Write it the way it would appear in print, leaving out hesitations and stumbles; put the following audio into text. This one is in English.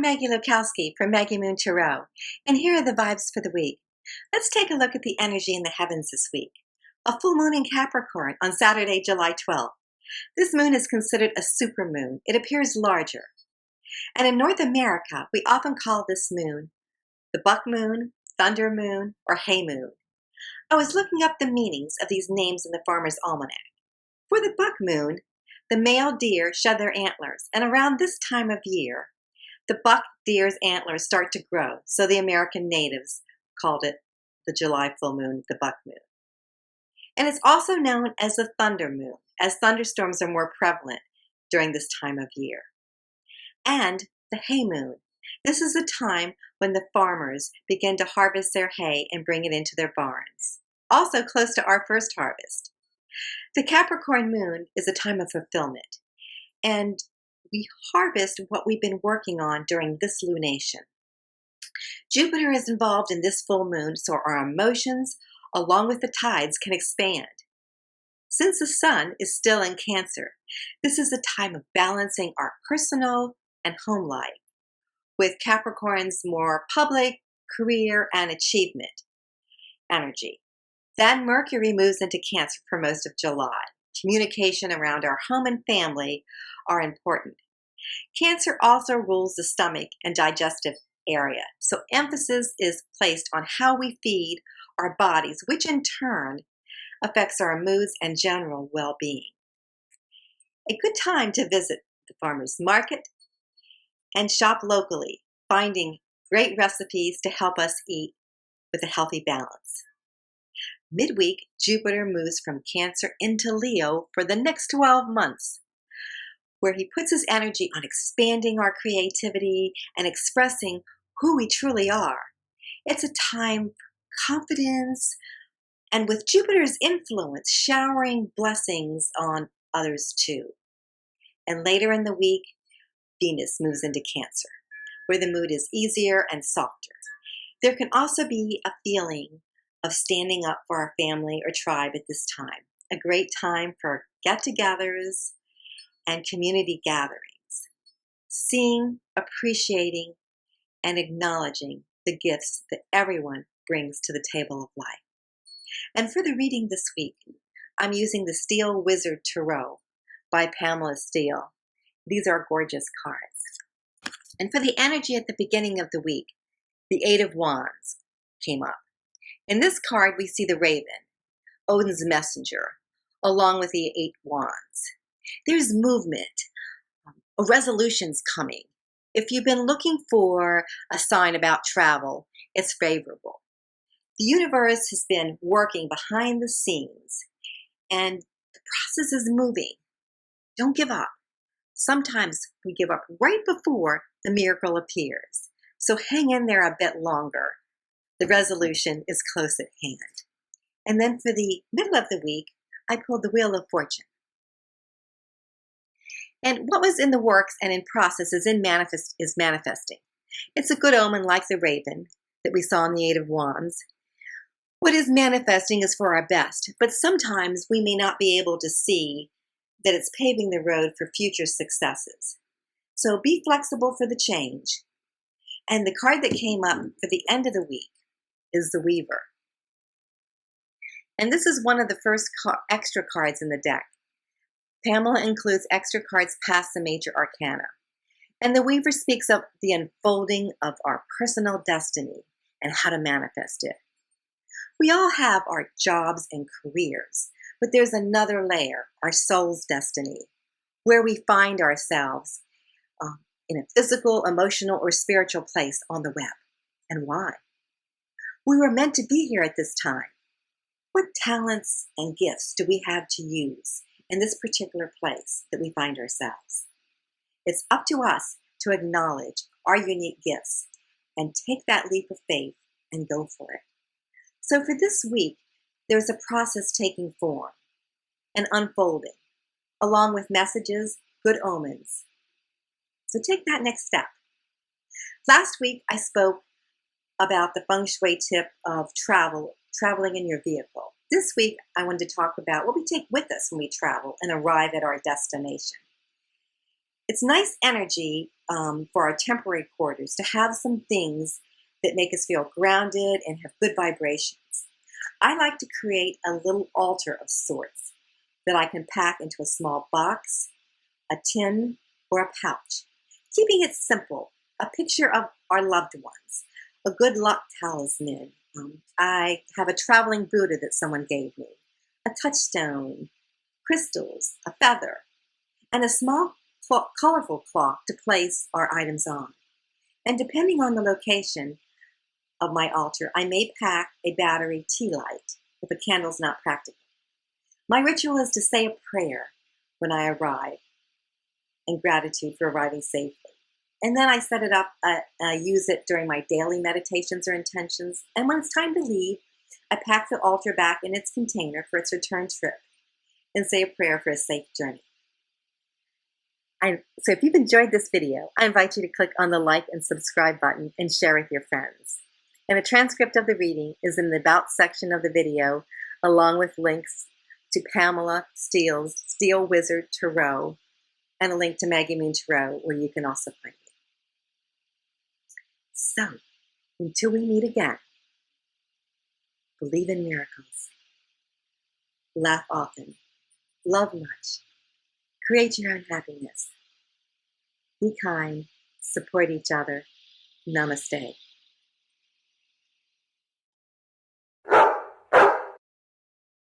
Maggie Lukowski from Maggie Moon Tarot, and here are the vibes for the week. Let's take a look at the energy in the heavens this week. A full moon in Capricorn on Saturday, July 12th. This moon is considered a supermoon. It appears larger. And in North America, we often call this moon the buck moon, thunder moon, or hay moon. I was looking up the meanings of these names in the Farmer's Almanac. For the buck moon, the male deer shed their antlers, and around this time of year, the buck deer's antlers start to grow, so the American natives called it the July full moon, the buck moon. And it's also known as the thunder moon, as thunderstorms are more prevalent during this time of year. And the hay moon. This is a time when the farmers begin to harvest their hay and bring it into their barns. Also close to our first harvest. The Capricorn moon is a time of fulfillment, and we harvest what we've been working on during this lunation. Jupiter is involved in this full moon, so our emotions, along with the tides, can expand. Since the sun is still in Cancer, this is a time of balancing our personal and home life, with Capricorn's more public, career, and achievement energy. Then Mercury moves into Cancer for most of July. Communication around our home and family are important. Cancer also rules the stomach and digestive area, so emphasis is placed on how we feed our bodies, which in turn affects our moods and general well-being. A good time to visit the farmer's market and shop locally, finding great recipes to help us eat with a healthy balance. Midweek, Jupiter moves from Cancer into Leo for the next 12 months, where he puts his energy on expanding our creativity and expressing who we truly are. It's a time for confidence, and with Jupiter's influence, showering blessings on others too. And later in the week, Venus moves into Cancer, where the mood is easier and softer. There can also be a feeling of standing up for our family or tribe at this time. A great time for get-togethers and community gatherings. Seeing, appreciating, and acknowledging the gifts that everyone brings to the table of life. And for the reading this week, I'm using the Steele Wizard Tarot by Pamela Steele. These are gorgeous cards. And for the energy at the beginning of the week, the Eight of Wands came up. In this card, we see the raven, Odin's messenger, along with the Eight Wands. There's movement, a resolution's coming. If you've been looking for a sign about travel, it's favorable. The universe has been working behind the scenes, and the process is moving. Don't give up. Sometimes we give up right before the miracle appears. So hang in there a bit longer. The resolution is close at hand. And then for the middle of the week, I pulled the Wheel of Fortune. And what was in the works and in process is manifesting. It's a good omen like the raven that we saw in the Eight of Wands. What is manifesting is for our best, but sometimes we may not be able to see that it's paving the road for future successes. So be flexible for the change. And the card that came up for the end of the week is the Weaver. And this is one of the first extra cards in the deck. Pamela includes extra cards past the major arcana. And the Weaver speaks of the unfolding of our personal destiny and how to manifest it. We all have our jobs and careers, but there's another layer, our soul's destiny, where we find ourselves in a physical, emotional, or spiritual place on the web. And why? We were meant to be here at this time. What talents and gifts do we have to use in this particular place that we find ourselves? It's up to us to acknowledge our unique gifts and take that leap of faith and go for it. So for this week, there's a process taking form and unfolding, along with messages, good omens. So take that next step. Last week, I spoke about the feng shui tip of traveling in your vehicle. This week, I wanted to talk about what we take with us when we travel and arrive at our destination. It's nice energy for our temporary quarters to have some things that make us feel grounded and have good vibrations. I like to create a little altar of sorts that I can pack into a small box, a tin, or a pouch, keeping it simple. A picture of our loved ones, a good luck talisman. I have a traveling Buddha that someone gave me, a touchstone, crystals, a feather, and a small colorful clock to place our items on. And depending on the location of my altar, I may pack a battery tea light if a candle's not practical. My ritual is to say a prayer when I arrive and gratitude for arriving safely. And then I set it up, use it during my daily meditations or intentions. And when it's time to leave, I pack the altar back in its container for its return trip and say a prayer for a safe journey. So if you've enjoyed this video, I invite you to click on the like and subscribe button and share with your friends. And a transcript of the reading is in the About section of the video, along with links to Pamela Steele's Steele Wizard Tarot and a link to Maggie Moon Tarot, where you can also find me. So, until we meet again, believe in miracles, laugh often, love much, create your own happiness, be kind, support each other. Namaste.